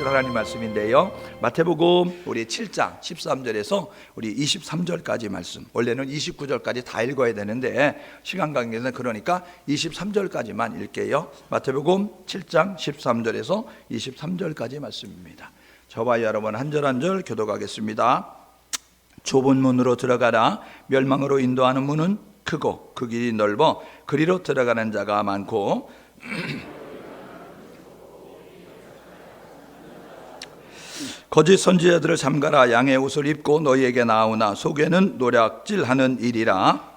하나님 말씀인데요, 마태복음 우리 7장 13절에서 우리 23절까지 말씀, 원래는 29절까지 다 읽어야 되는데 시간 관계에서 그러니까 23절까지만 읽게요. 마태복음 7장 13절에서 23절까지 말씀입니다. 저와 여러분 한 절 한 절 교독하겠습니다. 좁은 문으로 들어가라. 멸망으로 인도하는 문은 크고 그 길이 넓어 그리로 들어가는 자가 많고 거짓 선지자들을 삼가라. 양의 옷을 입고 너희에게 나오나 속에는 노략질하는 일이라.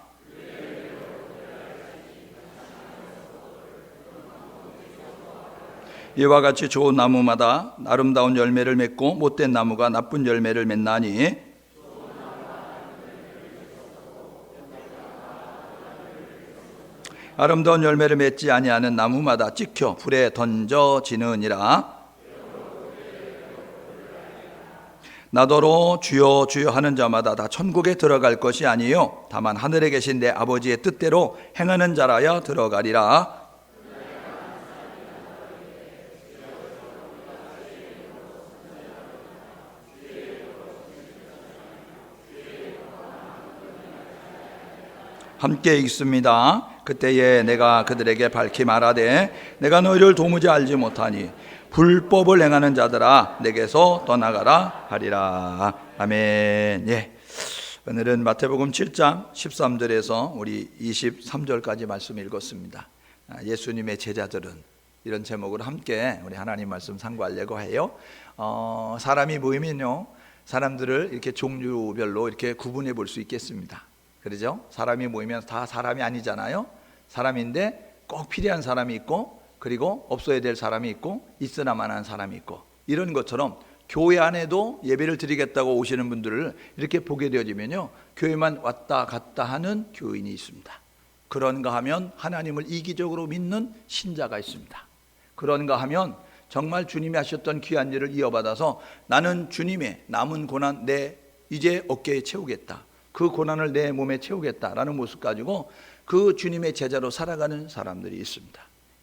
이와 같이 좋은 나무마다 아름다운 열매를 맺고 못된 나무가 나쁜 열매를 맺나니 아름다운 열매를 맺지 아니하는 나무마다 찍혀 불에 던져지느니라. 나더러 주여 주여 하는 자마다 다 천국에 들어갈 것이 아니요 다만 하늘에 계신 내 아버지의 뜻대로 행하는 자라야 들어가리라. 함께 읽습니다. 그때에 내가 그들에게 밝히 말하되 내가 너희를 도무지 알지 못하니 불법을 행하는 자들아 내게서 떠나가라 하리라. 아멘. 예. 오늘은 마태복음 7장 13절에서 우리 23절까지 말씀 읽었습니다. 예수님의 제자들은, 이런 제목으로 함께 우리 하나님 말씀 상고하려고 해요. 사람이 모이면요, 사람들을 이렇게 종류별로 이렇게 구분해 볼 수 있겠습니다. 그러죠? 사람이 모이면 다 사람이 아니잖아요. 사람인데 꼭 필요한 사람이 있고, 그리고 없어야 될 사람이 있고, 있으나만 한 사람이 있고, 이런 것처럼 교회 안에도 예배를 드리겠다고 오시는 분들을 이렇게 보게 되어지면요, 교회만 왔다 갔다 하는 교인이 있습니다. 그런가 하면 하나님을 이기적으로 믿는 신자가 있습니다. 그런가 하면 정말 주님이 하셨던 귀한 일을 이어받아서 나는 주님의 남은 고난 내 이제 어깨에 채우겠다, 그 고난을 내 몸에 채우겠다라는 모습 가지고 그 주님의 제자로 살아가는 사람들이 있습니다.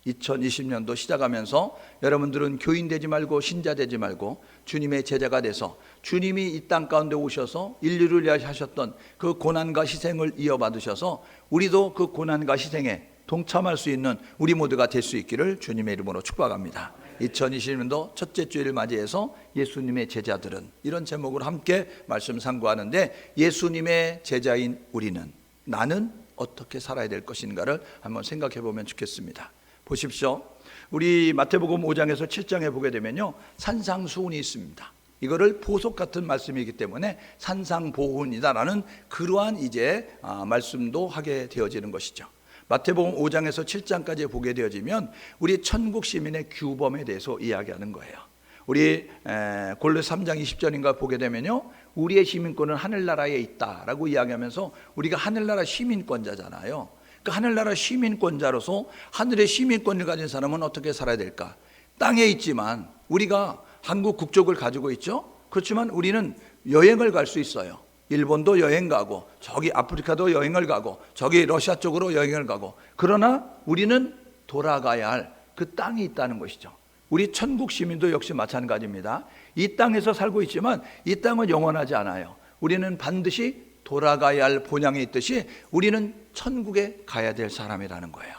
2020년도 시작하면서 여러분들은 교인 되지 말고 신자 되지 말고 주님의 제자가 돼서 주님이 이 땅 가운데 오셔서 인류를 위하여 하셨던 그 고난과 희생을 이어받으셔서 우리도 그 고난과 희생에 동참할 수 있는 우리 모두가 될 수 있기를 주님의 이름으로 축복합니다. 2020년도 첫째 주일을 맞이해서 예수님의 제자들은, 이런 제목으로 함께 말씀 상고하는데, 예수님의 제자인 우리는, 나는 어떻게 살아야 될 것인가를 한번 생각해 보면 좋겠습니다. 보십시오. 우리 마태복음 5장에서 7장에 보게 되면요, 산상수훈이 있습니다. 이거를 보석 같은 말씀이기 때문에 산상보훈이다라는 그러한 이제 말씀도 하게 되어지는 것이죠. 마태복음 5장에서 7장까지 보게 되어지면 우리 천국 시민의 규범에 대해서 이야기하는 거예요. 우리 골로 3장 20절인가 보게 되면요, 우리의 시민권은 하늘나라에 있다라고 이야기하면서 우리가 하늘나라 시민권자잖아요. 그 하늘나라 시민권자로서 하늘의 시민권을 가진 사람은 어떻게 살아야 될까? 땅에 있지만 우리가 한국 국적을 가지고 있죠. 그렇지만 우리는 여행을 갈 수 있어요. 일본도 여행 가고, 저기 아프리카도 여행을 가고, 저기 러시아 쪽으로 여행을 가고, 그러나 우리는 돌아가야 할 그 땅이 있다는 것이죠. 우리 천국 시민도 역시 마찬가지입니다. 이 땅에서 살고 있지만 이 땅은 영원하지 않아요. 우리는 반드시 돌아가야 할 본향이 있듯이 우리는 천국에 가야 될 사람이라는 거예요.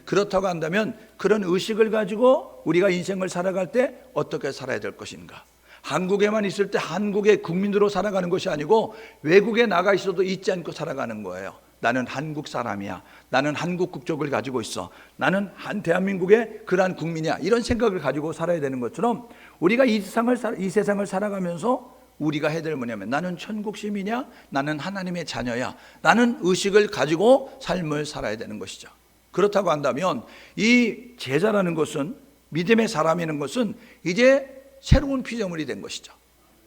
그렇다고 한다면 그런 의식을 가지고 우리가 인생을 살아갈 때 어떻게 살아야 될 것인가? 한국에만 있을 때 한국의 국민으로 살아가는 것이 아니고 외국에 나가 있어도 잊지 않고 살아가는 거예요. 나는 한국 사람이야. 나는 한국 국적을 가지고 있어. 나는 대한민국의 그러한 국민이야. 이런 생각을 가지고 살아야 되는 것처럼 우리가 이 세상을 살아가면서 우리가 해야 될 뭐냐면, 나는 천국 시민이야. 나는 하나님의 자녀야. 라는 의식을 가지고 삶을 살아야 되는 것이죠. 그렇다고 한다면 이 제자라는 것은, 믿음의 사람이라는 것은 이제 새로운 피조물이 된 것이죠.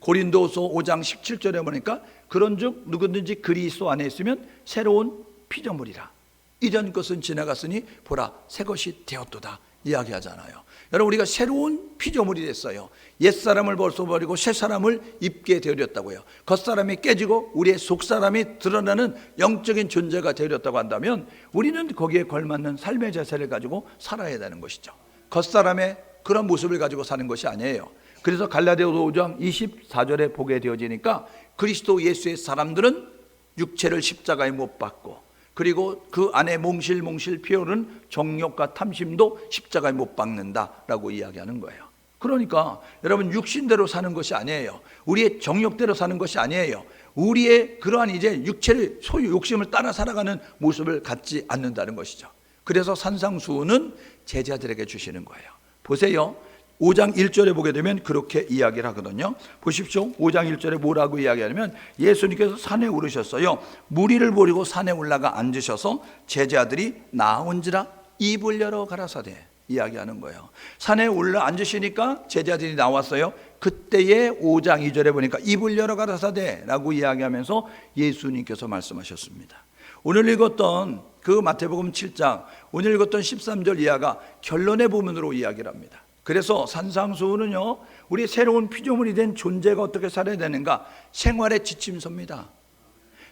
고린도서 5장 17절에 보니까 그런즉 누구든지 그리스도 안에 있으면 새로운 피조물이라. 이전 것은 지나갔으니 보라 새 것이 되었도다 이야기하잖아요. 여러분, 우리가 새로운 피조물이 됐어요. 옛사람을 벗어버리고 새사람을 입게 되었다고요. 겉사람이 깨지고 우리의 속사람이 드러나는 영적인 존재가 되었다고 한다면 우리는 거기에 걸맞는 삶의 자세를 가지고 살아야 되는 것이죠. 겉사람의 그런 모습을 가지고 사는 것이 아니에요. 그래서 갈라디아 5장 24절에 보게 되어지니까 그리스도 예수의 사람들은 육체를 십자가에 못 박고, 그리고 그 안에 몽실몽실 피어오르는 정욕과 탐심도 십자가에 못 박는다라고 이야기하는 거예요. 그러니까 여러분, 육신대로 사는 것이 아니에요. 우리의 정욕대로 사는 것이 아니에요. 우리의 그러한 이제 육체를 소유 욕심을 따라 살아가는 모습을 갖지 않는다는 것이죠. 그래서 산상수훈은 제자들에게 주시는 거예요. 보세요. 5장 1절에 보게 되면 그렇게 이야기를 하거든요. 보십시오. 5장 1절에 뭐라고 이야기하냐면, 예수님께서 산에 오르셨어요. 무리를 버리고 산에 올라가 앉으셔서 제자들이 나온지라 입을 열어 가라사대 이야기하는 거예요. 산에 올라 앉으시니까 제자들이 나왔어요. 그때에 5장 2절에 보니까 입을 열어 가라사대 라고 이야기하면서 예수님께서 말씀하셨습니다. 오늘 읽었던 그 마태복음 7장, 오늘 읽었던 13절 이하가 결론의 부분으로 이야기를 합니다. 그래서 산상수훈은요, 우리 새로운 피조물이 된 존재가 어떻게 살아야 되는가, 생활의 지침서입니다.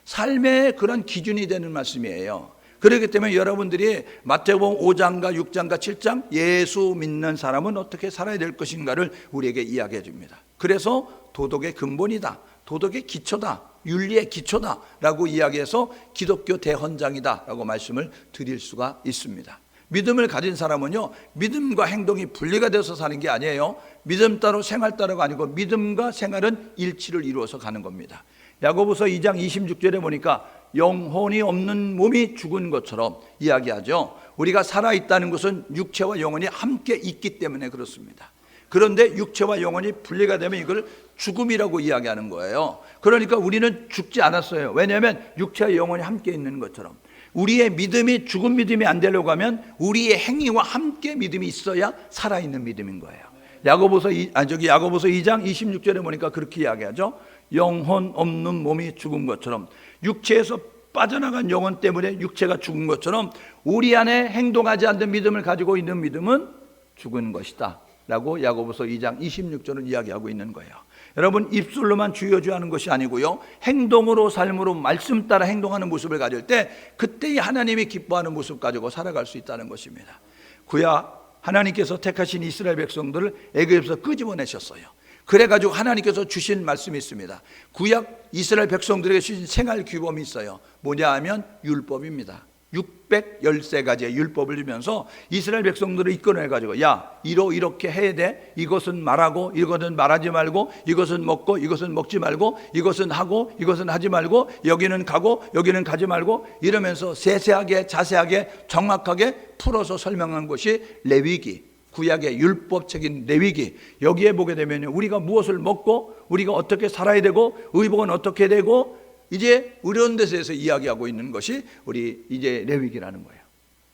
삶의 그런 기준이 되는 말씀이에요. 그렇기 때문에 여러분들이 마태복음 5장과 6장과 7장 예수 믿는 사람은 어떻게 살아야 될 것인가를 우리에게 이야기해 줍니다. 그래서 도덕의 근본이다, 도덕의 기초다, 윤리의 기초다 라고 이야기해서 기독교 대헌장이다 라고 말씀을 드릴 수가 있습니다. 믿음을 가진 사람은요, 믿음과 행동이 분리가 돼서 사는 게 아니에요. 믿음 따로 생활 따로가 아니고 믿음과 생활은 일치를 이루어서 가는 겁니다. 야고보서 2장 26절에 보니까 영혼이 없는 몸이 죽은 것처럼 이야기하죠. 우리가 살아있다는 것은 육체와 영혼이 함께 있기 때문에 그렇습니다. 그런데 육체와 영혼이 분리가 되면 이걸 죽음이라고 이야기하는 거예요. 그러니까 우리는 죽지 않았어요. 왜냐하면 육체와 영혼이 함께 있는 것처럼 우리의 믿음이 죽은 믿음이 안 되려고 하면 우리의 행위와 함께 믿음이 있어야 살아있는 믿음인 거예요. 야고보서 2장 26절에 보니까 그렇게 이야기하죠. 영혼 없는 몸이 죽은 것처럼, 육체에서 빠져나간 영혼 때문에 육체가 죽은 것처럼 우리 안에 행동하지 않는 믿음을 가지고 있는 믿음은 죽은 것이다 라고 야고보서 2장 26절은 이야기하고 있는 거예요. 여러분, 입술로만 주여주하는 것이 아니고요, 행동으로, 삶으로 말씀 따라 행동하는 모습을 가질 때 그때 하나님이 기뻐하는 모습 가지고 살아갈 수 있다는 것입니다. 구약 하나님께서 택하신 이스라엘 백성들을 애굽에서 끄집어내셨어요. 그래가지고 하나님께서 주신 말씀이 있습니다. 구약 이스라엘 백성들에게 주신 생활 규범이 있어요. 뭐냐 하면 율법입니다. 613가지의 율법을 주면서 이스라엘 백성들을 이끌어내가지고, 야, 이렇게 해야 돼, 이것은 말하고 이것은 말하지 말고, 이것은 먹고 이것은 먹지 말고, 이것은 하고 이것은 하지 말고, 여기는 가고 여기는 가지 말고, 이러면서 세세하게 자세하게 정확하게 풀어서 설명한 것이 레위기, 구약의 율법책인 레위기. 여기에 보게 되면 우리가 무엇을 먹고 우리가 어떻게 살아야 되고 의복은 어떻게 되고, 이제 이런 데서 이야기하고 있는 것이 우리 이제 레위기라는 거예요.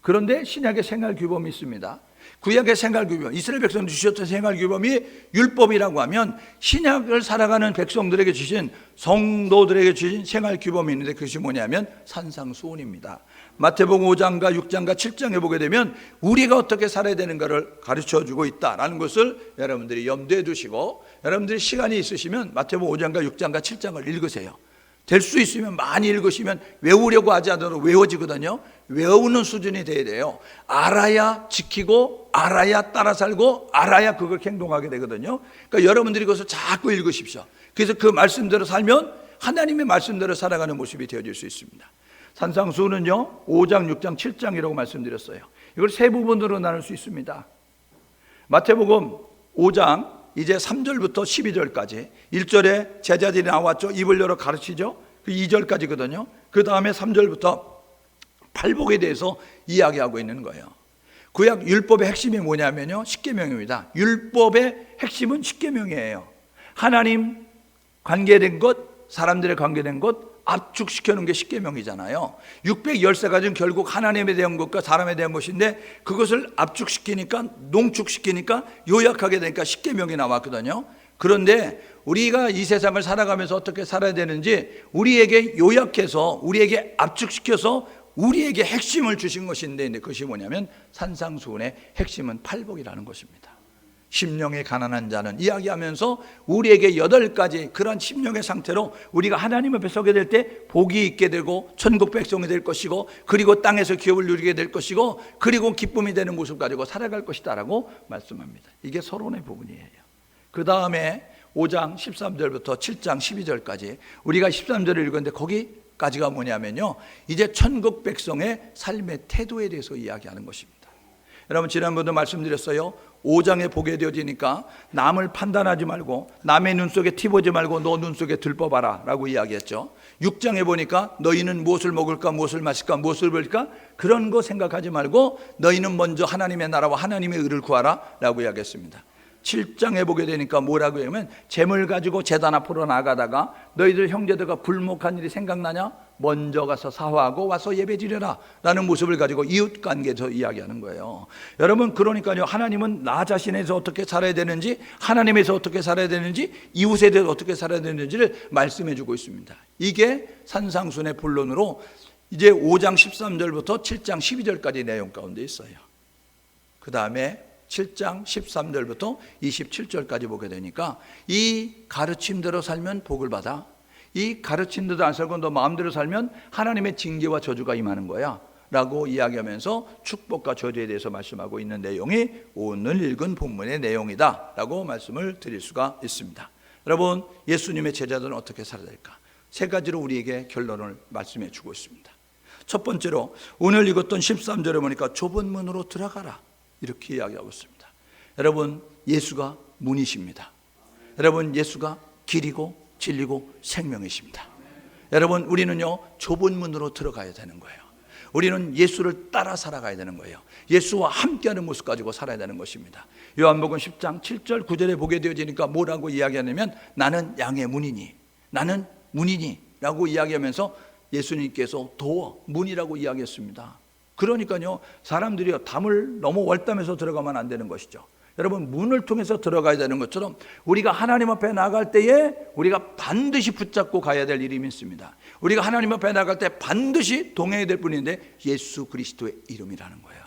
그런데 신약의 생활 규범이 있습니다. 구약의 생활 규범, 이스라엘 백성들 주셨던 생활 규범이 율법이라고 하면 신약을 살아가는 백성들에게 주신, 성도들에게 주신 생활 규범이 있는데 그것이 뭐냐면 산상수훈입니다. 마태복음 5장과 6장과 7장에 보게 되면 우리가 어떻게 살아야 되는가를 가르쳐주고 있다라는 것을 여러분들이 염두에 두시고, 여러분들이 시간이 있으시면 마태복음 5장과 6장과 7장을 읽으세요. 될 수 있으면 많이 읽으시면 외우려고 하지 않아도 외워지거든요. 외우는 수준이 돼야 돼요. 알아야 지키고, 알아야 따라 살고, 알아야 그걸 행동하게 되거든요. 그러니까 여러분들이 그것을 자꾸 읽으십시오. 그래서 그 말씀대로 살면 하나님의 말씀대로 살아가는 모습이 되어질 수 있습니다. 산상수훈은요, 5장, 6장, 7장이라고 말씀드렸어요. 이걸 세 부분으로 나눌 수 있습니다. 마태복음 5장 이제 3절부터 12절까지 1절에 제자들이 나왔죠. 입을 열어 가르치죠. 그 2절까지거든요. 그 다음에 3절부터 팔복에 대해서 이야기하고 있는 거예요. 구약 율법의 핵심이 뭐냐면요, 십계명입니다. 율법의 핵심은 십계명이에요. 하나님 관계된 것, 사람들의 관계된 것 압축시켜 놓은 게 십계명이잖아요. 613가지는 결국 하나님에 대한 것과 사람에 대한 것인데 그것을 압축시키니까, 농축시키니까, 요약하게 되니까 십계명이 나왔거든요. 그런데 우리가 이 세상을 살아가면서 어떻게 살아야 되는지 우리에게 요약해서, 우리에게 압축시켜서 우리에게 핵심을 주신 것인데, 그것이 뭐냐면 산상수훈의 핵심은 팔복이라는 것입니다. 심령의 가난한 자는 이야기하면서 우리에게 8가지 그런 심령의 상태로 우리가 하나님 앞에 서게 될 때 복이 있게 되고 천국 백성이 될 것이고, 그리고 땅에서 기업을 누리게 될 것이고, 그리고 기쁨이 되는 모습 가지고 살아갈 것이다 라고 말씀합니다. 이게 서론의 부분이에요. 그 다음에 5장 13절부터 7장 12절까지 우리가 13절을 읽었는데 거기까지가 뭐냐면요, 이제 천국 백성의 삶의 태도에 대해서 이야기하는 것입니다. 여러분, 지난번도 말씀드렸어요. 5장에 보게 되어지니까 남을 판단하지 말고, 남의 눈 속에 티 보지 말고 너 눈 속에 들떠봐라 라고 이야기했죠. 6장에 보니까 너희는 무엇을 먹을까, 무엇을 마실까, 무엇을 볼까, 그런 거 생각하지 말고 너희는 먼저 하나님의 나라와 하나님의 의를 구하라 라고 이야기했습니다. 7장에 보게 되니까 뭐라고 하면, 재물 가지고 제단 앞으로 나가다가 너희들 형제들과 불목한 일이 생각나냐? 먼저 가서 사화하고 와서 예배드려라 라는 모습을 가지고 이웃관계에서 이야기하는 거예요. 여러분, 그러니까요, 하나님은 나 자신에서 어떻게 살아야 되는지, 하나님에서 어떻게 살아야 되는지, 이웃에 대해서 어떻게 살아야 되는지를 말씀해 주고 있습니다. 이게 산상순의 본론으로 이제 5장 13절부터 7장 12절까지 내용 가운데 있어요. 그 다음에 7장 13절부터 27절까지 보게 되니까 이 가르침대로 살면 복을 받아, 이 가르침대로 안 살고 너 마음대로 살면 하나님의 징계와 저주가 임하는 거야 라고 이야기하면서 축복과 저주에 대해서 말씀하고 있는 내용이 오늘 읽은 본문의 내용이다 라고 말씀을 드릴 수가 있습니다. 여러분, 예수님의 제자들은 어떻게 살아야 될까? 세 가지로 우리에게 결론을 말씀해 주고 있습니다. 첫 번째로 오늘 읽었던 13절에 보니까 좁은 문으로 들어가라 이렇게 이야기하고 있습니다. 여러분, 예수가 문이십니다. 여러분, 예수가 길이고 진리고 생명이십니다. 여러분, 우리는요 좁은 문으로 들어가야 되는 거예요. 우리는 예수를 따라 살아가야 되는 거예요. 예수와 함께하는 모습 가지고 살아야 되는 것입니다. 요한복음 10장 7절 9절에 보게 되어지니까 뭐라고 이야기하냐면, 나는 양의 문이니, 나는 문이니 라고 이야기하면서 예수님께서 도어, 문이라고 이야기했습니다. 그러니까요, 사람들이요 담을 너무 월담해서 들어가면 안 되는 것이죠. 여러분, 문을 통해서 들어가야 되는 것처럼 우리가 하나님 앞에 나갈 때에 우리가 반드시 붙잡고 가야 될 일이 있습니다. 우리가 하나님 앞에 나갈 때 반드시 동행해야 될 분인데 예수 그리스도의 이름이라는 거예요.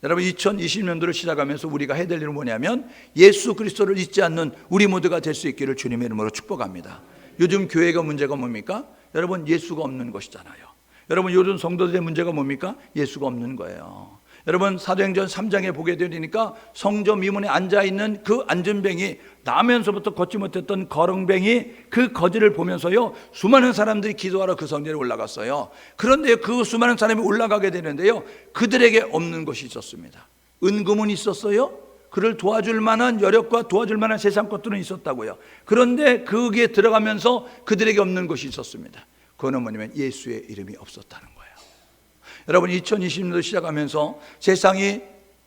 여러분, 2020년도를 시작하면서 우리가 해야 될 일은 뭐냐면, 예수 그리스도를 잊지 않는 우리 모두가 될 수 있기를 주님의 이름으로 축복합니다. 요즘 교회가 문제가 뭡니까? 여러분, 예수가 없는 것이잖아요. 여러분, 요즘 성도들의 문제가 뭡니까? 예수가 없는 거예요. 여러분, 사도행전 3장에 보게 되니까 성전 미문에 앉아있는 그 앉은뱅이, 나면서부터 걷지 못했던 거렁뱅이, 그 거지를 보면서요 수많은 사람들이 기도하러 그 성전에 올라갔어요. 그런데 그 수많은 사람이 올라가게 되는데요, 그들에게 없는 것이 있었습니다. 은금은 있었어요. 그를 도와줄 만한 여력과 도와줄 만한 세상 것들은 있었다고요. 그런데 거기에 들어가면서 그들에게 없는 것이 있었습니다. 그거는 뭐냐면 예수의 이름이 없었다는 거예요. 여러분, 2020년도 시작하면서 세상이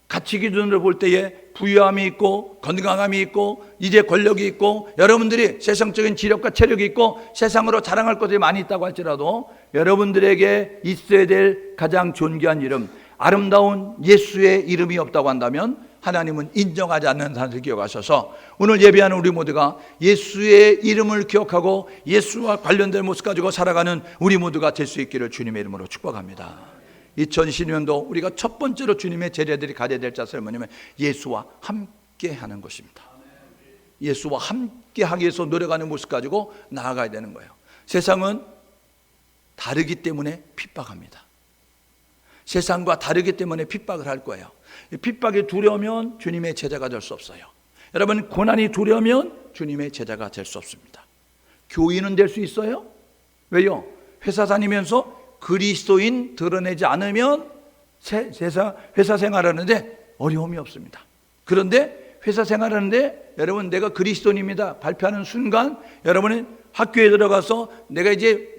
가치 기준으로 볼 때에 부유함이 있고 건강함이 있고 이제 권력이 있고 여러분들이 세상적인 지력과 체력이 있고 세상으로 자랑할 것들이 많이 있다고 할지라도, 여러분들에게 있어야 될 가장 존귀한 이름, 아름다운 예수의 이름이 없다고 한다면 하나님은 인정하지 않는 사실을 기억하셔서 오늘 예배하는 우리 모두가 예수의 이름을 기억하고 예수와 관련된 모습 가지고 살아가는 우리 모두가 될 수 있기를 주님의 이름으로 축복합니다. 2020년도 우리가 첫 번째로 주님의 제자들이 가져야 될 자세는 뭐냐면 예수와 함께 하는 것입니다. 예수와 함께 하기 위해서 노력하는 모습 가지고 나아가야 되는 거예요. 세상은 다르기 때문에 핍박합니다. 세상과 다르기 때문에 핍박을 할 거예요. 핍박이 두려우면 주님의 제자가 될 수 없어요. 여러분, 고난이 두려우면 주님의 제자가 될 수 없습니다. 교인은 될 수 있어요? 왜요? 회사 다니면서 그리스도인 드러내지 않으면 회사 생활하는데 어려움이 없습니다. 그런데 회사 생활하는데 여러분, 내가 그리스도인입니다 발표하는 순간, 여러분은 학교에 들어가서 내가 이제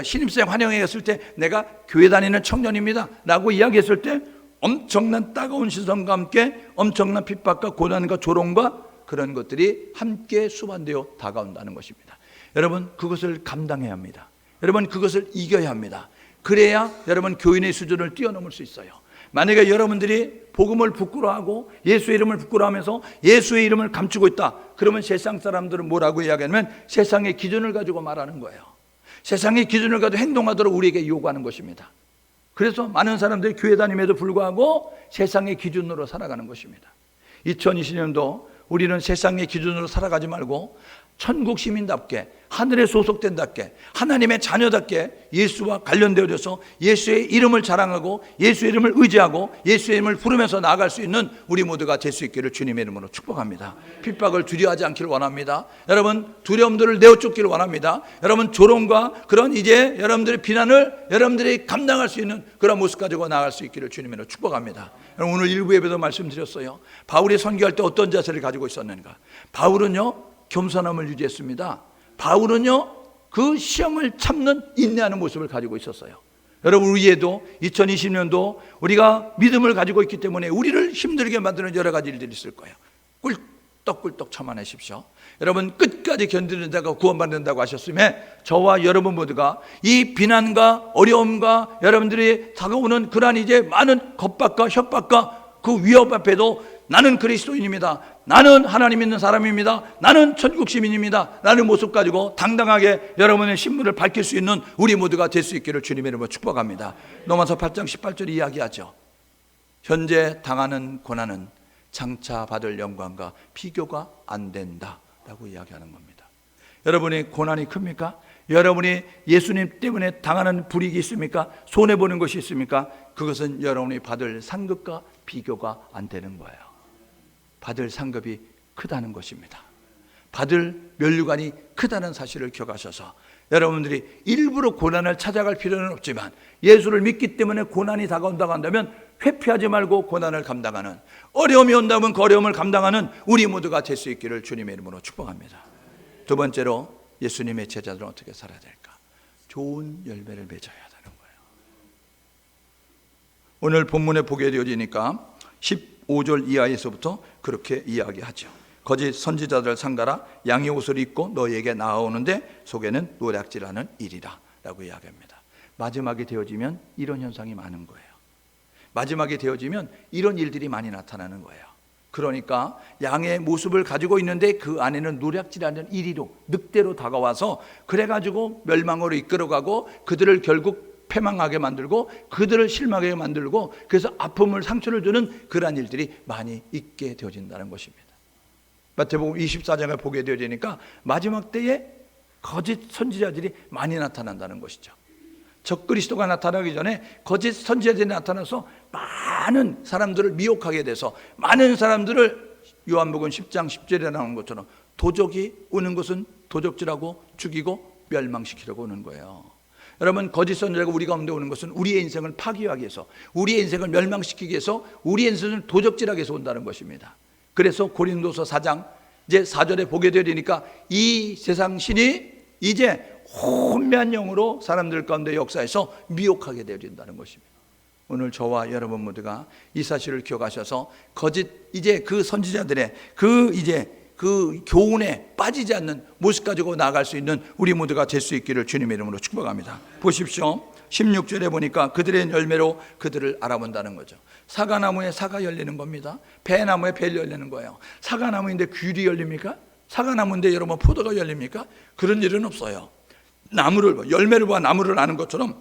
신입생 환영회 했을 때 내가 교회 다니는 청년입니다 라고 이야기했을 때 엄청난 따가운 시선과 함께 엄청난 핍박과 고난과 조롱과 그런 것들이 함께 수반되어 다가온다는 것입니다. 여러분, 그것을 감당해야 합니다. 여러분, 그것을 이겨야 합니다. 그래야 여러분 교인의 수준을 뛰어넘을 수 있어요. 만약에 여러분들이 복음을 부끄러워하고 예수의 이름을 부끄러워하면서 예수의 이름을 감추고 있다, 그러면 세상 사람들은 뭐라고 이야기하냐면 세상의 기준을 가지고 말하는 거예요. 세상의 기준을 가지고 행동하도록 우리에게 요구하는 것입니다. 그래서 많은 사람들이 교회 다님에도 불구하고 세상의 기준으로 살아가는 것입니다. 2020년도 우리는 세상의 기준으로 살아가지 말고 천국 시민답게 하늘에 소속된답게 하나님의 자녀답게 예수와 관련되어져서 예수의 이름을 자랑하고 예수의 이름을 의지하고 예수의 이름을 부르면서 나아갈 수 있는 우리 모두가 될 수 있기를 주님의 이름으로 축복합니다. 핍박을 두려워하지 않기를 원합니다. 여러분 두려움들을 내어쫓기를 원합니다. 여러분 조롱과 그런 이제 여러분들의 비난을 여러분들이 감당할 수 있는 그런 모습 가지고 나아갈 수 있기를 주님의 이름으로 축복합니다. 여러분 오늘 일부 예배도 말씀드렸어요. 바울이 선교할 때 어떤 자세를 가지고 있었는가? 바울은요 겸손함을 유지했습니다. 바울은요 그 시험을 참는 인내하는 모습을 가지고 있었어요. 여러분 우리에도 2020년도 우리가 믿음을 가지고 있기 때문에 우리를 힘들게 만드는 여러 가지 일들이 있을 거예요. 꿀떡꿀떡 참아내십시오. 여러분 끝까지 견디는다고 구원받는다고 하셨음에 저와 여러분 모두가 이 비난과 어려움과 여러분들이 다가오는 그러한 이제 많은 겁박과 협박과 그 위협 앞에도 나는 그리스도인입니다. 나는 하나님 믿는 사람입니다. 나는 천국 시민입니다. 라는 모습 가지고 당당하게 여러분의 신분을 밝힐 수 있는 우리 모두가 될 수 있기를 주님의 이름으로 축복합니다. 로마서 8장 18절이 이야기하죠. 현재 당하는 고난은 장차 받을 영광과 비교가 안 된다 라고 이야기하는 겁니다. 여러분의 고난이 큽니까? 여러분이 예수님 때문에 당하는 불이익이 있습니까? 손해보는 것이 있습니까? 그것은 여러분이 받을 상급과 비교가 안 되는 거예요. 받을 상급이 크다는 것입니다. 받을 면류관이 크다는 사실을 기억하셔서 여러분들이 일부러 고난을 찾아갈 필요는 없지만 예수를 믿기 때문에 고난이 다가온다고 한다면 회피하지 말고 고난을 감당하는, 어려움이 온다면 그 어려움을 감당하는 우리 모두가 될 수 있기를 주님의 이름으로 축복합니다. 두 번째로 예수님의 제자들은 어떻게 살아야 될까? 좋은 열매를 맺어야 하는 거예요. 오늘 본문에 보게 되어지니까 15절 이하에서부터 그렇게 이야기하죠. 거짓 선지자들 상가라 양의 옷을 입고 너희에게 나아오는데 속에는 노략질하는 일이라 라고 이야기합니다. 마지막에 되어지면 이런 현상이 많은 거예요. 마지막에 되어지면 이런 일들이 많이 나타나는 거예요. 그러니까 양의 모습을 가지고 있는데 그 안에는 노략질하는 이리로 늑대로 다가와서 그래가지고 멸망으로 이끌어가고 그들을 결국 패망하게 만들고 그들을 실망하게 만들고 그래서 아픔을 상처를 주는 그러한 일들이 많이 있게 되어진다는 것입니다. 마태복음 24장을 보게 되어지니까 마지막 때에 거짓 선지자들이 많이 나타난다는 것이죠. 적그리스도가 나타나기 전에 거짓 선지자들이 나타나서 많은 사람들을 미혹하게 돼서 많은 사람들을 요한복음 10장 10절에 나오는 것처럼 도적이 오는 것은 도적질하고 죽이고 멸망시키려고 오는 거예요. 여러분 거짓 선지자가 우리 가운데 오는 것은 우리의 인생을 파괴하기 위해서, 우리의 인생을 멸망시키기 위해서, 우리의 인생을 도적질하기 위해서 온다는 것입니다. 그래서 고린도서 4장 이제 4절에 보게 되니까 이 세상 신이 이제 혼미한 영으로 사람들 가운데 역사에서 미혹하게 되어진다는 것입니다. 오늘 저와 여러분 모두가 이 사실을 기억하셔서 거짓 이제 그 선지자들의 그 교훈에 빠지지 않는 모습 가지고 나아갈 수 있는 우리 모두가 될 수 있기를 주님의 이름으로 축복합니다. 보십시오. 16절에 보니까 그들의 열매로 그들을 알아본다는 거죠. 사과나무에 사과 열리는 겁니다. 배나무에 배 열리는 거예요. 사과나무인데 귤이 열립니까? 사과나무인데 여러분 포도가 열립니까? 그런 일은 없어요. 나무를, 열매를 봐 나무를 아는 것처럼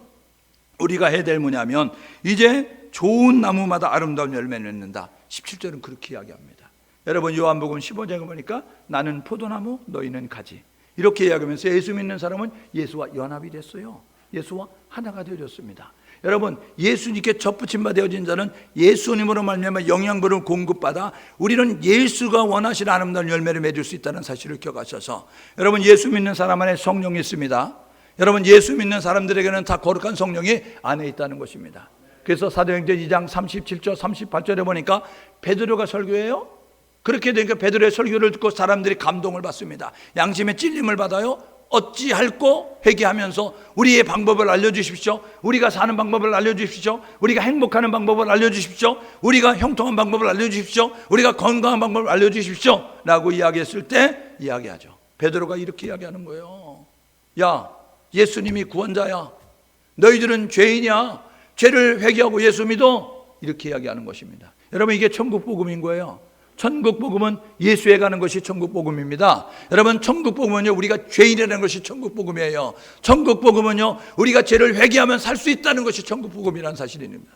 우리가 해야 될 뭐냐면 이제 좋은 나무마다 아름다운 열매를 맺는다. 17절은 그렇게 이야기합니다. 여러분 요한복음 15장에 보니까 나는 포도나무 너희는 가지, 이렇게 이야기하면서 예수 믿는 사람은 예수와 연합이 됐어요. 예수와 하나가 되어졌습니다. 여러분 예수님께 접붙임 바 되어진 자는 예수님으로 말미암아 영양분을 공급받아 우리는 예수가 원하시는 아름다운 열매를 맺을 수 있다는 사실을 기억하셔서 여러분 예수 믿는 사람 안에 성령이 있습니다. 여러분 예수 믿는 사람들에게는 다 거룩한 성령이 안에 있다는 것입니다. 그래서 사도행전 2장 37절 38절에 보니까 베드로가 설교해요. 그렇게 되니까 베드로의 설교를 듣고 사람들이 감동을 받습니다. 양심의 찔림을 받아요. 어찌할꼬 회개하면서 우리의 방법을 알려주십시오. 우리가 사는 방법을 알려주십시오. 우리가 행복하는 방법을 알려주십시오. 우리가 형통한 방법을 알려주십시오. 우리가 건강한 방법을 알려주십시오 라고 이야기했을 때 이야기하죠. 베드로가 이렇게 이야기하는 거예요. 야, 예수님이 구원자야. 너희들은 죄인이야. 죄를 회개하고 예수 믿어. 이렇게 이야기하는 것입니다. 여러분 이게 천국 복음인 거예요. 천국 복음은 예수에 가는 것이 천국 복음입니다. 여러분 천국 복음은요 우리가 죄인이라는 것이 천국 복음이에요. 천국 복음은요 우리가 죄를 회개하면 살 수 있다는 것이 천국 복음이라는 사실입니다.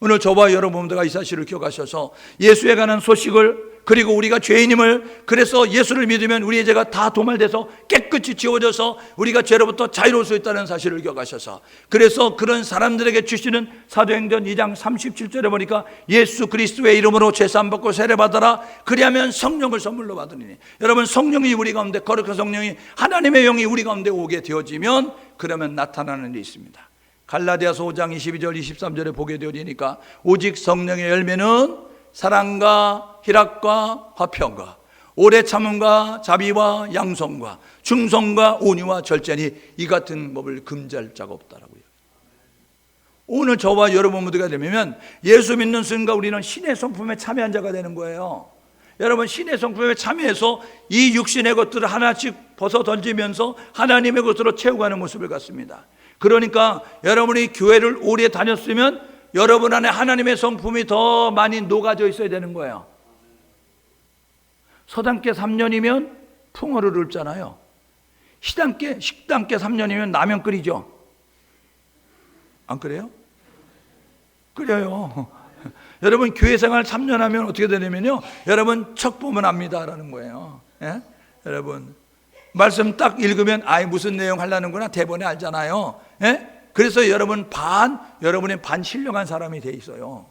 오늘 저와 여러분들과 이 사실을 기억하셔서 예수에 관한 소식을 그리고 우리가 죄인임을, 그래서 예수를 믿으면 우리의 죄가 다 도말돼서 깨끗이 지워져서 우리가 죄로부터 자유로울 수 있다는 사실을 기억하셔서, 그래서 그런 사람들에게 주시는 사도행전 2장 37절에 보니까 예수 그리스도의 이름으로 죄사함 받고 세례 받아라, 그리하면 성령을 선물로 받으리니. 여러분, 성령이 우리 가운데, 거룩한 성령이, 하나님의 영이 우리 가운데 오게 되어지면 그러면 나타나는 일이 있습니다. 갈라디아서 5장 22절 23절에 보게 되어지니까 오직 성령의 열매는 사랑과 희락과 화평과 오래 참음과 자비와 양성과 충성과 온유와 절제니 이 같은 법을 금지할 자가 없다라고요. 오늘 저와 여러분 모두가 되면 예수 믿는 순간 우리는 신의 성품에 참여한 자가 되는 거예요. 여러분, 신의 성품에 참여해서 이 육신의 것들을 하나씩 벗어 던지면서 하나님의 것으로 채워가는 모습을 갖습니다. 그러니까 여러분이 교회를 오래 다녔으면 여러분 안에 하나님의 성품이 더 많이 녹아져 있어야 되는 거예요. 서당계 3년이면 풍어를 읊잖아요. 식당계 3년이면 라면 끓이죠. 안 그래요? 끓여요. 여러분, 교회 생활 3년 하면 어떻게 되냐면요, 여러분 척 보면 압니다라는 거예요. 예? 여러분, 말씀 딱 읽으면 무슨 내용 하려는구나 대본에 알잖아요. 예? 그래서 여러분이 반 신령한 사람이 돼 있어요.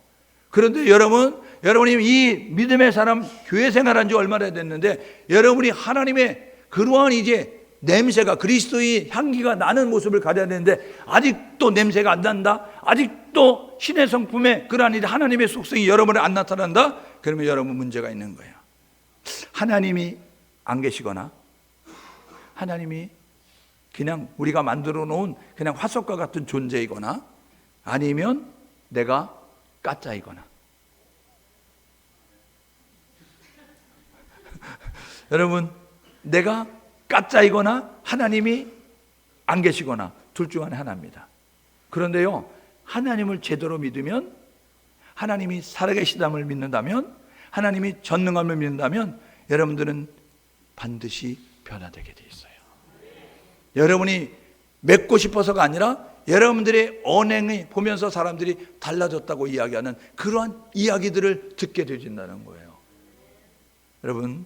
그런데 여러분이 이 믿음의 사람, 교회 생활한 지 얼마나 됐는데 여러분이 하나님의 그러한 이제 냄새가, 그리스도의 향기가 나는 모습을 가져야 되는데 아직도 냄새가 안 난다, 아직도 신의 성품에 그러한 이제 하나님의 속성이 여러분에 안 나타난다, 그러면 여러분 문제가 있는 거예요. 하나님이 안 계시거나 하나님이 그냥 우리가 만들어 놓은 그냥 화석과 같은 존재이거나 아니면 내가 가짜이거나. 여러분, 내가 가짜이거나 하나님이 안 계시거나 둘 중 하나입니다. 그런데요, 하나님을 제대로 믿으면, 하나님이 살아계시담을 믿는다면, 하나님이 전능함을 믿는다면 여러분들은 반드시 변화되게 돼 있어요. 여러분이 맺고 싶어서가 아니라 여러분들의 언행을 보면서 사람들이 달라졌다고 이야기하는 그러한 이야기들을 듣게 되어진다는 거예요. 여러분,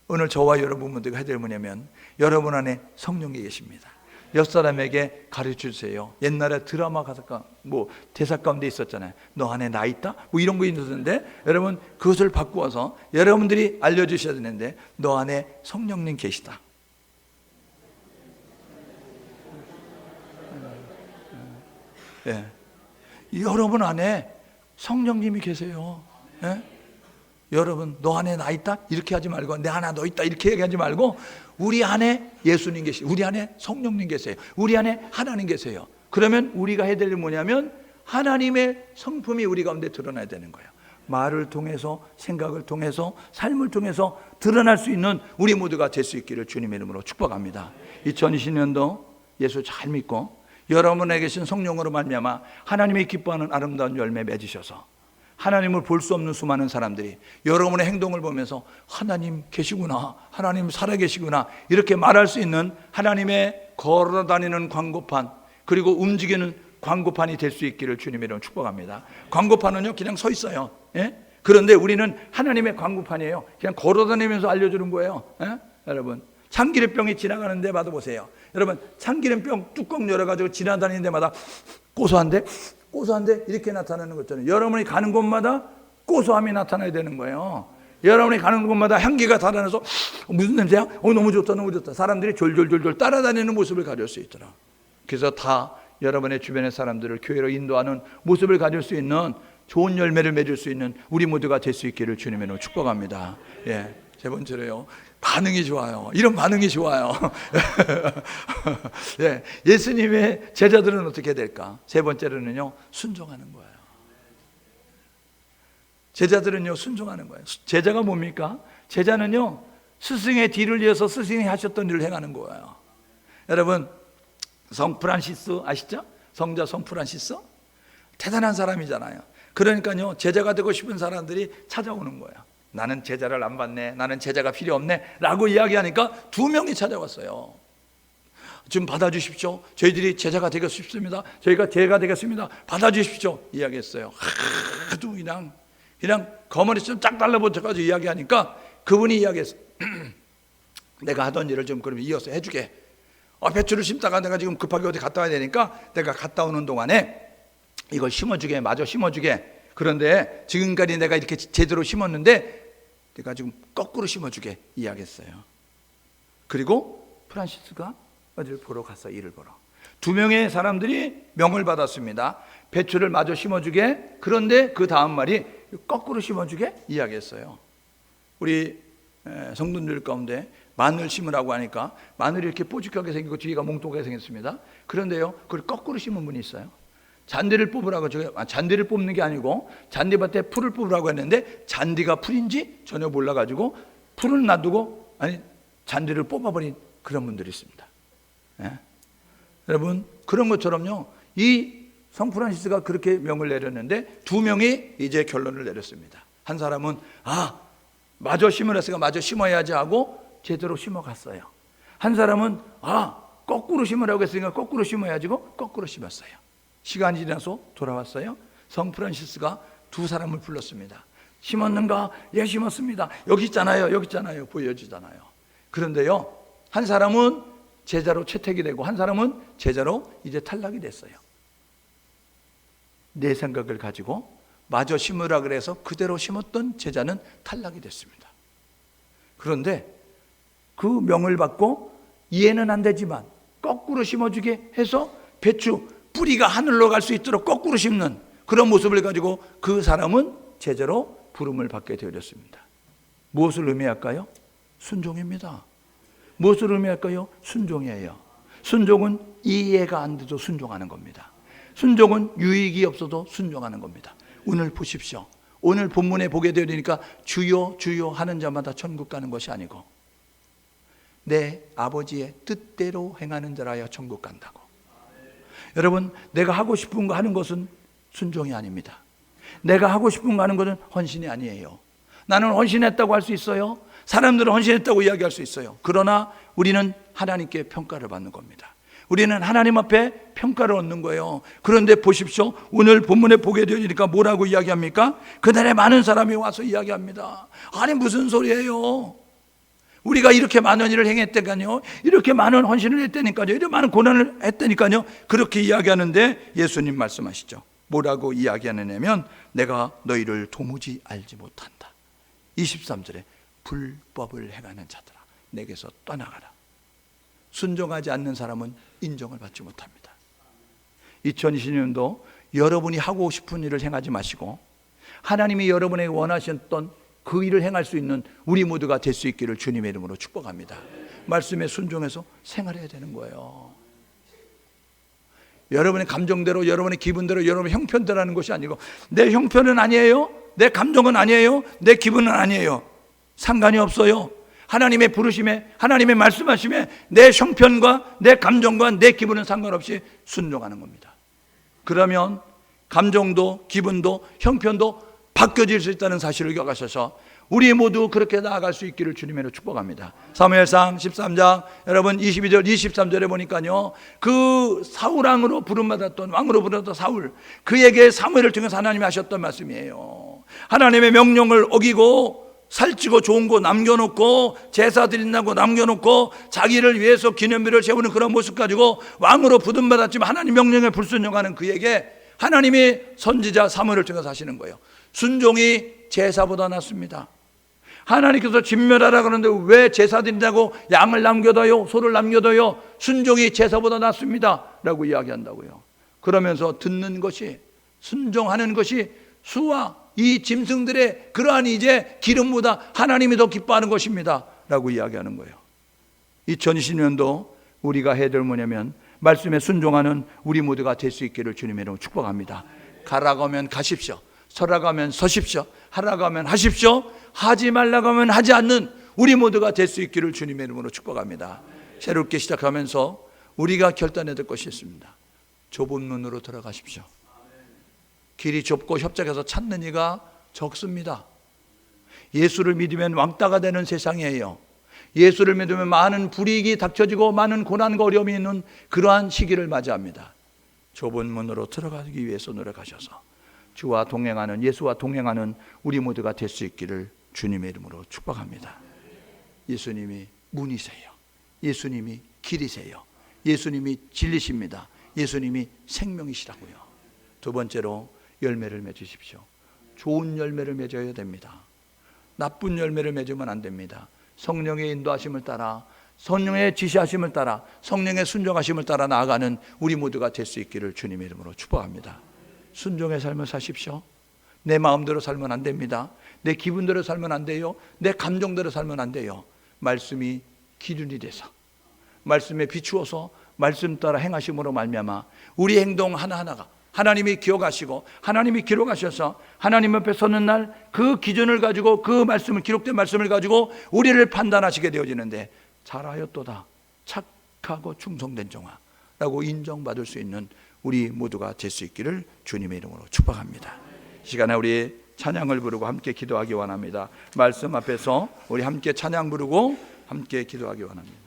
오늘 저와 여러분 모두가 해야 될 뭐냐면 여러분 안에 성령이 계십니다. 옆 사람에게 가르쳐 주세요. 옛날에 드라마 가사가 대사 가운데 있었잖아요. 너 안에 나 있다? 이런 거 있었는데 여러분, 그것을 바꾸어서 여러분들이 알려주셔야 되는데 너 안에 성령님 계시다. 예. 여러분 안에 성령님이 계세요. 예? 여러분, 너 안에 나 있다? 이렇게 하지 말고, 내 안에 너 있다? 이렇게 얘기하지 말고, 우리 안에 예수님 계세요. 우리 안에 성령님 계세요. 우리 안에 하나님 계세요. 그러면 우리가 해야 될 일은 뭐냐면 하나님의 성품이 우리 가운데 드러나야 되는 거예요. 말을 통해서, 생각을 통해서, 삶을 통해서 드러날 수 있는 우리 모두가 될 수 있기를 주님의 이름으로 축복합니다. 2020년도 예수 잘 믿고 여러분에게 계신 성령으로 말미암아 하나님이 기뻐하는 아름다운 열매 맺으셔서 하나님을 볼 수 없는 수많은 사람들이 여러분의 행동을 보면서 하나님 계시구나, 하나님 살아계시구나 이렇게 말할 수 있는 하나님의 걸어다니는 광고판, 그리고 움직이는 광고판이 될 수 있기를 주님의 이름으로 축복합니다. 광고판은요 그냥 서 있어요. 예? 그런데 우리는 하나님의 광고판이에요. 그냥 걸어다니면서 알려주는 거예요. 예? 여러분, 참기름병이 지나가는 데 봐도 보세요. 여러분, 참기름병 뚜껑 열어가지고 지나다니는 데마다 고소한데 이렇게 나타나는 거 있잖아요. 여러분이 가는 곳마다 고소함이 나타나야 되는 거예요. 여러분이 가는 곳마다 향기가 달아나서 무슨 냄새야? 너무 좋다, 너무 좋다. 사람들이 졸졸졸졸 따라다니는 모습을 가질 수 있더라. 그래서 다 여러분의 주변의 사람들을 교회로 인도하는 모습을 가질 수 있는 좋은 열매를 맺을 수 있는 우리 모두가 될 수 있기를 주님의 이름으로 축복합니다. 예, 세 번째로요, 반응이 좋아요. 이런 반응이 좋아요. 예, 예수님의 제자들은 어떻게 될까? 세 번째로는요, 순종하는 거예요. 제자들은요, 순종하는 거예요. 제자가 뭡니까? 제자는요, 스승의 뒤를 이어서 스승이 하셨던 일을 행하는 거예요. 여러분, 성 프란시스 아시죠? 성자 성 프란시스? 대단한 사람이잖아요. 그러니까요, 제자가 되고 싶은 사람들이 찾아오는 거예요. 나는 제자를 안 받네, 나는 제자가 필요 없네 라고 이야기하니까 2명이 찾아왔어요. 좀 받아주십시오. 저희들이 제자가 되고 싶습니다. 저희가 제가 되겠습니다. 받아주십시오. 이야기했어요. 하도 그냥 그냥 거머리처럼 쫙 달라붙어가지고 이야기하니까 그분이 이야기했어. 내가 하던 일을 좀 그럼 이어서 해주게. 배추를 심다가 내가 지금 급하게 어디 갔다 와야 되니까 내가 갔다 오는 동안에 이걸 심어주게, 마저 심어주게. 그런데 지금까지 내가 이렇게 제대로 심었는데 내가 지금 거꾸로 심어주게 이야기했어요. 그리고 프란시스가 어디를 보러 갔어, 일을 보러. 2명의 사람들이 명을 받았습니다. 배추를 마저 심어주게. 그런데 그 다음 말이 거꾸로 심어주게 이야기했어요. 우리 성도들 가운데 마늘 심으라고 하니까 마늘이 이렇게 뽀직하게 생기고 뒤가 몽통하게 생겼습니다. 그런데요, 그걸 거꾸로 심은 분이 있어요. 잔디를 뽑으라고, 잔디를 뽑는 게 아니고 잔디밭에 풀을 뽑으라고 했는데 잔디가 풀인지 전혀 몰라가지고 풀을 놔두고 잔디를 뽑아버린 그런 분들이 있습니다. 예? 여러분, 그런 것처럼요, 이 성 프란시스가 그렇게 명을 내렸는데 2명이 이제 결론을 내렸습니다. 한 사람은 마저 심으랬으니까 마저 심어야지 하고 제대로 심어갔어요. 한 사람은 거꾸로 심으라고 했으니까 거꾸로 심어야지 하고 거꾸로 심었어요. 시간이 지나서 돌아왔어요. 성 프란시스가 2 사람을 불렀습니다. 심었는가? 예, 심었습니다. 여기 있잖아요. 여기 있잖아요. 보여주잖아요. 그런데요, 한 사람은 제자로 채택이 되고 한 사람은 제자로 이제 탈락이 됐어요. 내 생각을 가지고 마저 심으라 그래서 그대로 심었던 제자는 탈락이 됐습니다. 그런데 그 명을 받고 이해는 안 되지만 거꾸로 심어주게 해서 배추 뿌리가 하늘로 갈 수 있도록 거꾸로 심는 그런 모습을 가지고 그 사람은 제자로 부름을 받게 되었습니다. 무엇을 의미할까요? 순종입니다. 무엇을 의미할까요? 순종이에요. 순종은 이해가 안 돼도 순종하는 겁니다. 순종은 유익이 없어도 순종하는 겁니다. 오늘 보십시오. 오늘 본문에 보게 되니까 주여 주여 하는 자마다 천국 가는 것이 아니고 내 아버지의 뜻대로 행하는 자라야 천국 간다고. 여러분, 내가 하고 싶은 거 하는 것은 순종이 아닙니다. 내가 하고 싶은 거 하는 것은 헌신이 아니에요. 나는 헌신했다고 할 수 있어요. 사람들은 헌신했다고 이야기할 수 있어요. 그러나 우리는 하나님께 평가를 받는 겁니다. 우리는 하나님 앞에 평가를 얻는 거예요. 그런데 보십시오. 오늘 본문에 보게 되니까 뭐라고 이야기합니까? 그날에 많은 사람이 와서 이야기합니다. 아니, 무슨 소리예요? 우리가 이렇게 많은 일을 행했다니까요, 이렇게 많은 헌신을 했다니까요, 이렇게 많은 고난을 했다니까요. 그렇게 이야기하는데 예수님 말씀하시죠. 뭐라고 이야기하느냐면 내가 너희를 도무지 알지 못한다. 23절에 불법을 행하는 자들아 내게서 떠나가라. 순종하지 않는 사람은 인정을 받지 못합니다. 2020년도 여러분이 하고 싶은 일을 행하지 마시고 하나님이 여러분에게 원하셨던 그 일을 행할 수 있는 우리 모두가 될 수 있기를 주님의 이름으로 축복합니다. 말씀에 순종해서 생활해야 되는 거예요. 여러분의 감정대로, 여러분의 기분대로, 여러분의 형편대로 하는 것이 아니고 내 형편은 아니에요, 내 감정은 아니에요, 내 기분은 아니에요. 상관이 없어요. 하나님의 부르심에, 하나님의 말씀하심에 내 형편과 내 감정과 내 기분은 상관없이 순종하는 겁니다. 그러면 감정도 기분도 형편도 바뀌어질 수 있다는 사실을 기억하셔서 우리 모두 그렇게 나아갈 수 있기를 주님으로 축복합니다. 사무엘상 13장 여러분 22절 23절에 보니까요, 그 사울왕으로 부름받았던, 왕으로 부름받았던 사울, 그에게 사무엘을 통해서 하나님이 하셨던 말씀이에요. 하나님의 명령을 어기고 살찌고 좋은 거 남겨놓고 제사 드린다고 남겨놓고 자기를 위해서 기념비를 세우는 그런 모습 가지고 왕으로 부름받았지만 하나님 명령에 불순종하는 그에게 하나님이 선지자 사무엘을 통해서 하시는 거예요. 순종이 제사보다 낫습니다. 하나님께서 진멸하라 그러는데 왜 제사 드린다고 양을 남겨둬요, 소를 남겨둬요? 순종이 제사보다 낫습니다 라고 이야기한다고요. 그러면서 듣는 것이, 순종하는 것이 수와 이 짐승들의 그러한 이제 기름보다 하나님이 더 기뻐하는 것입니다 라고 이야기하는 거예요. 2020년도 우리가 해야 될 뭐냐면 말씀에 순종하는 우리 모두가 될 수 있기를 주님의 이름으로 축복합니다. 가라고 하면 가십시오, 서라고 하면 서십시오, 하라고 하면 하십시오, 하지 말라고 하면 하지 않는 우리 모두가 될 수 있기를 주님의 이름으로 축복합니다. 새롭게 시작하면서 우리가 결단해야 될 것이 있습니다. 좁은 문으로 들어가십시오. 길이 좁고 협착해서 찾는 이가 적습니다. 예수를 믿으면 왕따가 되는 세상이에요. 예수를 믿으면 많은 불이익이 닥쳐지고 많은 고난과 어려움이 있는 그러한 시기를 맞이합니다. 좁은 문으로 들어가기 위해서 노력하셔서 주와 동행하는, 예수와 동행하는 우리 모두가 될 수 있기를 주님의 이름으로 축복합니다. 예수님이 문이세요. 예수님이 길이세요. 예수님이 진리십니다. 예수님이 생명이시라고요. 두 번째로 열매를 맺으십시오. 좋은 열매를 맺어야 됩니다. 나쁜 열매를 맺으면 안 됩니다. 성령의 인도하심을 따라, 성령의 지시하심을 따라, 성령의 순종하심을 따라 나아가는 우리 모두가 될 수 있기를 주님의 이름으로 축복합니다. 순종의 삶을 사십시오. 내 마음대로 살면 안 됩니다. 내 기분대로 살면 안 돼요. 내 감정대로 살면 안 돼요. 말씀이 기준이 돼서, 말씀에 비추어서 말씀 따라 행하심으로 말미암아 우리 행동 하나하나가 하나님이 기억하시고 하나님이 기록하셔서 하나님 앞에 서는 날 그 기준을 가지고, 그 말씀을, 기록된 말씀을 가지고 우리를 판단하시게 되어지는데, 잘하였도다 착하고 충성된 종아라고 인정받을 수 있는 우리 모두가 될 수 있기를 주님의 이름으로 축복합니다. 이 시간에 우리 찬양을 부르고 함께 기도하기 원합니다. 말씀 앞에서 우리 함께 찬양 부르고 함께 기도하기 원합니다.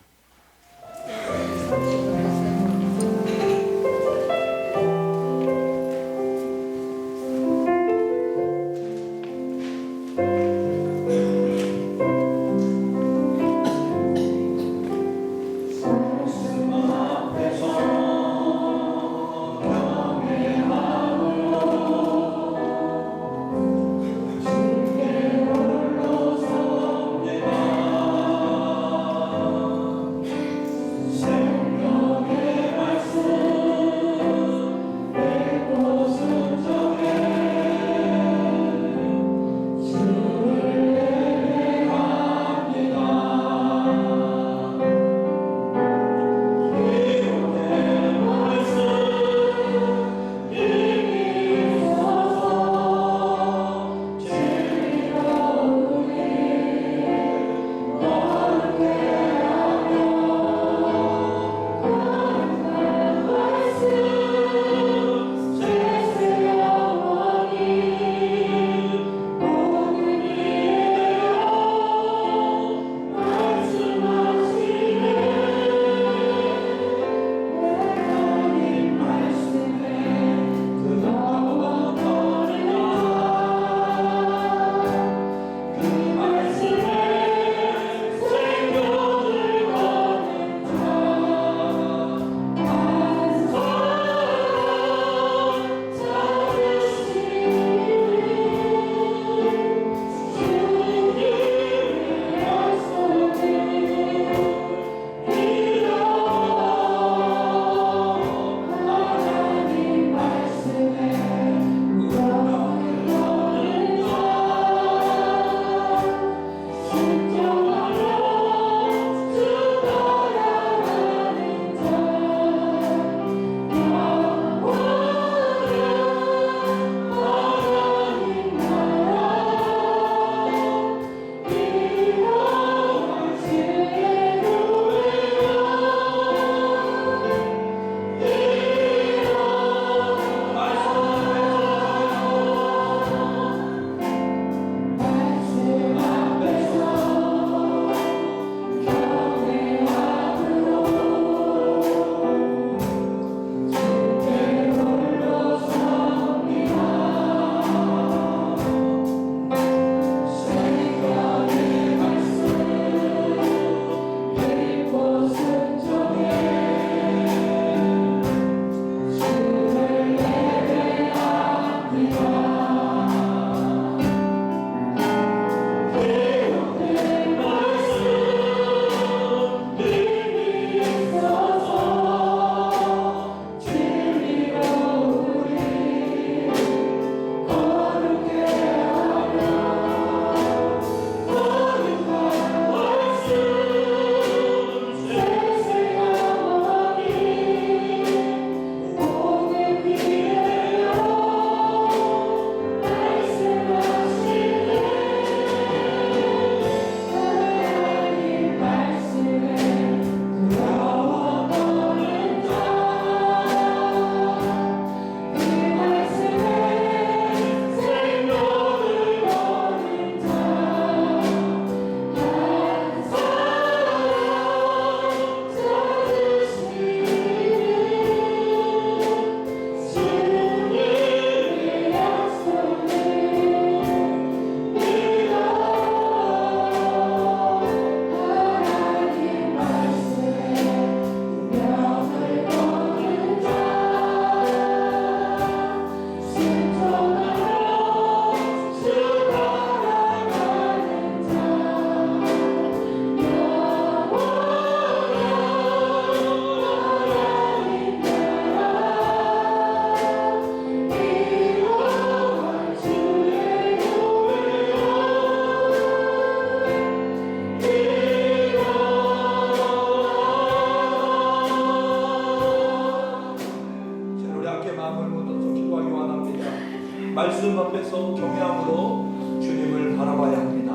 말씀 앞에서 경외함으로 주님을 바라봐야 합니다.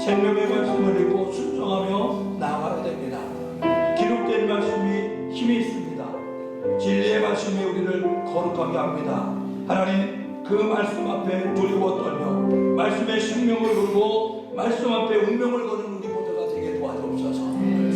생명의 말씀을 읽고 순종하며 나아가야 됩니다. 기록된 말씀이 힘이 있습니다. 진리의 말씀이 우리를 거룩하게 합니다. 하나님, 그 말씀 앞에 두려워 떨며 말씀의 생명을 걸고 말씀 앞에 운명을 거는 우리 모두가 되게 도와주옵소서.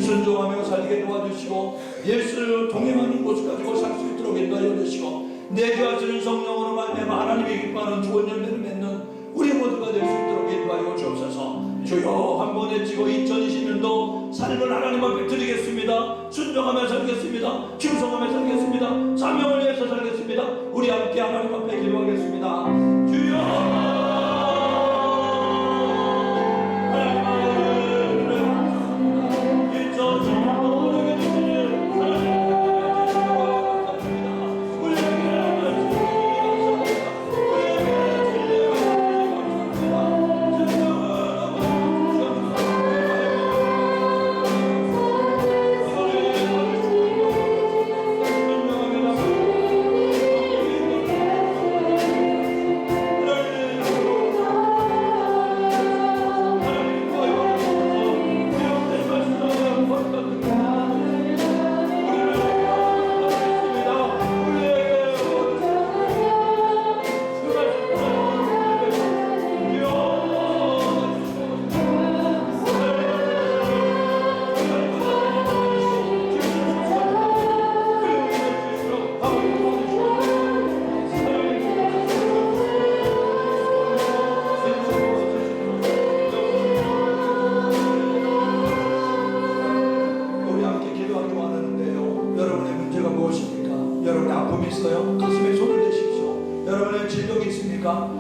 순종하며 살게 도와주시고 예수 동행하는 모습 가지고 살 수 있도록 인도하여 주시고 내게 하시는 성령으로 말미암아 하나님이 기뻐하는 좋은 열매를 맺는 우리 모두가 될 수 있도록 인도하여 주옵소서. 주여, 한 번 외치고 2020년도 삶을 하나님 앞에 드리겠습니다. 순종하며 살겠습니다. 충성하며 살겠습니다. 사명을 위해서 살겠습니다. 우리 함께 하나님 앞에 기도하겠습니다. 주여,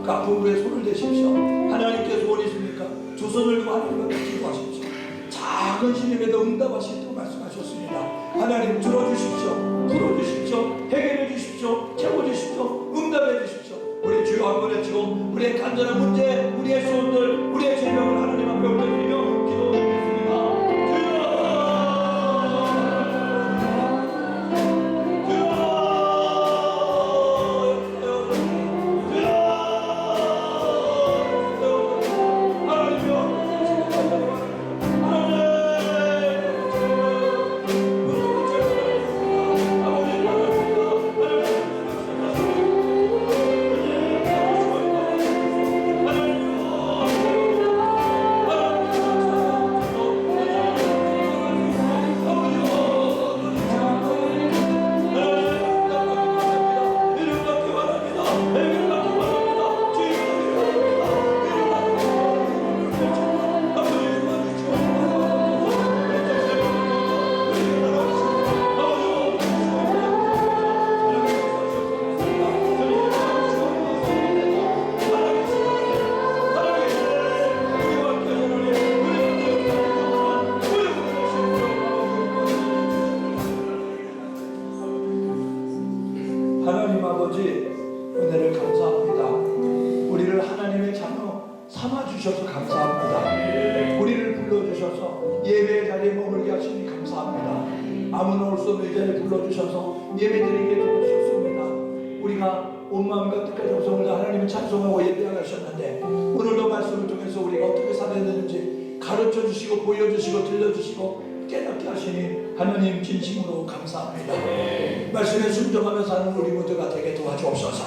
그 아픔에 손을 대십시오. 하나님께서 원이십니까? 두 손을 들고 하나님 앞에 기도하십시오. 작은 신임에도 응답하시도록 말씀하셨습니다. 하나님, 들어주십시오. 풀어주십시오. 해결해 주십시오. 채워주십시오. 응답해 주십시오. 우리 주여 한 번 외치고 우리의 간절한 문제, 우리의 소원들, 우리의 질병을 하나님 앞에 올려드리며 기도드리겠습니다. 하나님 아버지, 은혜를 감사합니다. 우리를 하나님의 자녀 삼아주셔서 감사합니다. 우리를 불러주셔서 예배의 자리에 머물게 하시니 감사합니다. 아무나 올 수 없는 이 자리에 불러주셔서 예배드리게 도와주셨습니다. 우리가 온 마음과 뜻과 정성을 다 하나님을 찬송하고 예배하셨는데 오늘도 말씀을 통해서 우리가 어떻게 살아야 되는지 가르쳐주시고 보여주시고 들려주시고 깨닫게 하시니 하나님 진심으로 감사합니다. 말씀에 순종하며 사는 우리 모두가 되게 도와주옵소서.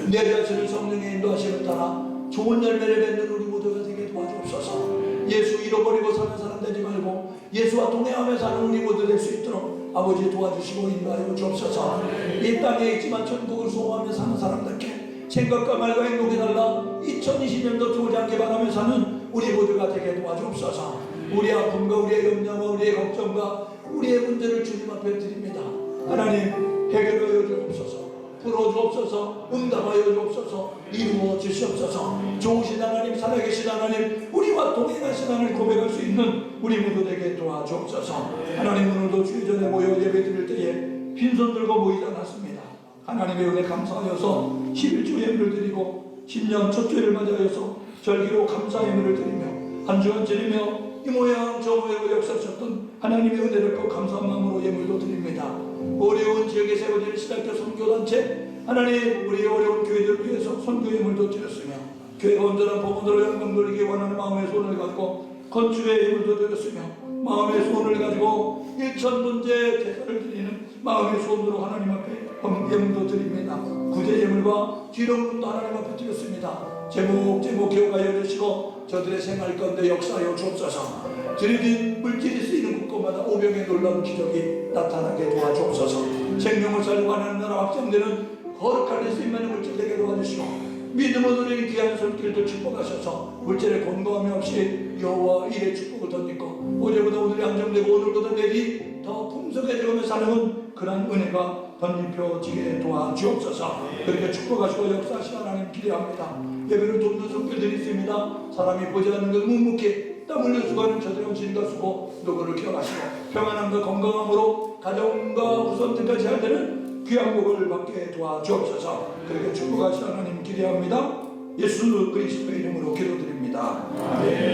내 자신을 성령의 인도하심을 따라 좋은 열매를 맺는 우리 모두가 되게 도와주옵소서. 예수 잃어버리고 사는 사람 되지 말고 예수와 동행하며 사는 우리 모두 될 수 있도록 아버지 도와주시고 인도하여 주옵소서. 이 땅에 있지만 천국을 소망하며 사는 사람들께 생각과 말과 행동이 달라 2020년도 좋지 않게 바라며 사는 우리 모두가 되게 도와주옵소서. 우리 아픔과 우리의 염려와 우리의 걱정과 우리의 문제를 주님 앞에 드립니다. 하나님, 해결하여 주옵소서. 풀어주옵소서. 응답하여 주옵소서. 이루어 주시옵소서. 좋으신 하나님, 살아계신 하나님, 우리와 동행하신 하나님 고백할 수 있는 우리 모두 되게 도와주옵소서. 하나님, 오늘도 주의 전에 모여 예배 드릴 때에 빈손 들고 모이지 않았습니다. 하나님의 은혜 감사하여서 11주 예물을 드리고 10년 첫 주일을 맞이하여서 절기로 감사 예물을 드리며 한 주간 드리며 이 모양 저 모양으로 역사하셨던 하나님의 은혜를 꼭 감사한 마음으로 예물도 드립니다. 어려운 지역에 세워진 신학교 선교단체 하나님 우리 어려운 교회들을 위해서 선교의 힘을 드렸으며 교회가 온전한 복음으로 영광 돌리기 원하는 마음의 손을 가지고 건축의 힘을 드렸으며 마음의 손을 가지고 일천번째 제사를 드리는 마음의 손으로 하나님 앞에 헌금도 드립니다. 구제 예물과 기름도 하나님 앞에 드렸습니다. 제목 기억하여 주시고 저들의 생활 가운데 역사하여 주옵소서. 들이딘 물질이 쓰이는 곳곳마다 오병의 놀라운 기적이 나타나게 도와주옵소서. 생명을 살고 하나님 나라 확장되는 거룩한 쓰임만의 물질 되게 도와주시고 믿음으로 누리는 귀한 손길도 축복하셔서 물질의 공고함이 없이 여호와 일의 축복을 덧입고 어제보다 오늘이 안정되고 오늘보다 내일이 더 풍성해져가며 사는 그런 은혜가 덧입혀지게 도와주옵소서. 그렇게 축복하시고 역사하시는 하나님 기대합니다. 예배를 돕는 손길들이 있습니다. 사람이 보지 않는 것 묵묵히 땀 흘려 수고하는 저들의 헌신과 수고 누구를 기억하시고 평안함과 건강함으로 가정과 후손들까지 잘 되는 귀한 복을 받게 도와주옵소서. 그렇게 축복하시는 하나님 기대합니다. 예수 그리스도의 이름으로 기도드립니다. 아멘.